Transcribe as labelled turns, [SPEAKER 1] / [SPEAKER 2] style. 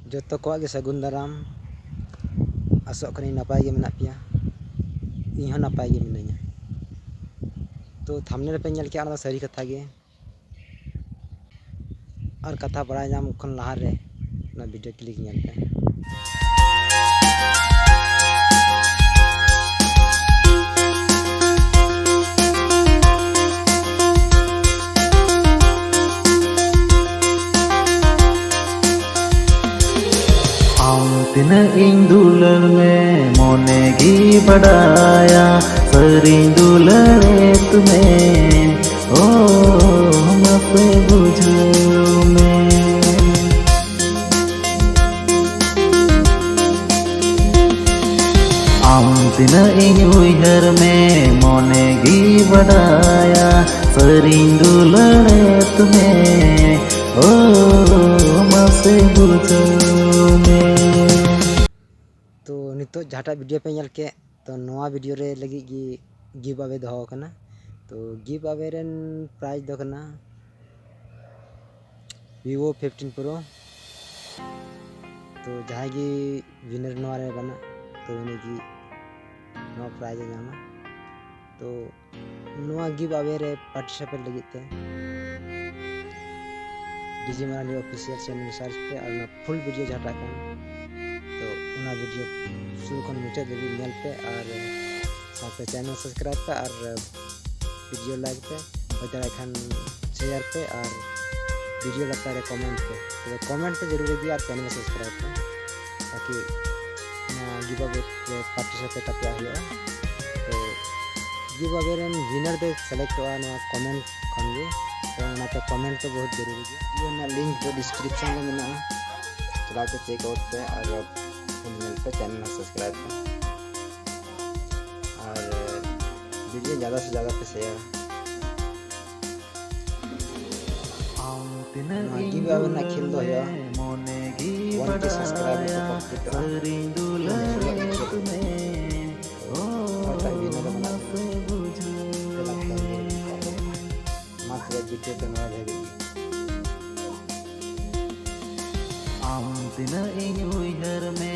[SPEAKER 1] जोतो को गे सगुन दाराम आसोग कनी नपाय गे मेना पिया इन हो नपाय गे मिनाया। तो थंबनेल पे नेल के सारी कथा गे और कथा बड़ा नाम खन लहा रे ना वीडियो क्लिक नेल पे।
[SPEAKER 2] तिनाग इन दुलर में मोने गी बड़ाया सरिंग दुलरे तुम्हें ओ मपे बुझो में आम तिनाग इन उइहर में मोने गी बड़ाया सरिंग दुलरे तुम्हें ओ मपे बुझो में।
[SPEAKER 1] तो नितो जहाटा वीडियो पे नेल के तो नवा वीडियो रे लगी गिव अवे दो कना। तो गिव अवे रेन प्राइज दो कना Vivo 15 Pro। तो जहाँ गी विनर नवा रे बना तो उन्हें गी नवा प्राइज नामा। तो नवा गिव अवे रे पार्टिसिपेट लगी थे डीजे मरानी ऑफिशियल चैनल सर्च पे और फुल वीडियो जहाटा तो उना वीडियो शुरू खन मुचाद लगी नेल पे और साथ चैनल सब्सक्राइब पे और वीडियो लाइक पे और जरा खान शेयर पे और वीडियो लगता है कमेंट पे। तो कमेंट पे जरूर है और चैनल सब्सक्राइब पे ताकि गिव अवे पार्टिसिपेट पे हुआ। तो गिव अवे रेन विनर दे सेलेक्ट हुआ ना कमेंट खन गे। तो ना पे कमेंट तो बहुत जरूरी है। ये ना लिंक तो डिस्क्रिप्शन में मिला चला के चेकआउट पे और पे चैनल सब्सक्राइब पे और वीडियो ज़्यादा से ज़्यादा पे शेयर। गिव अवे ना खेल दो या 1K सब्सक्राइबर को कंप्लीट और विनर बना मात्र वीडियो पे नवा जाएगी।
[SPEAKER 2] तिनाग इन उइहर में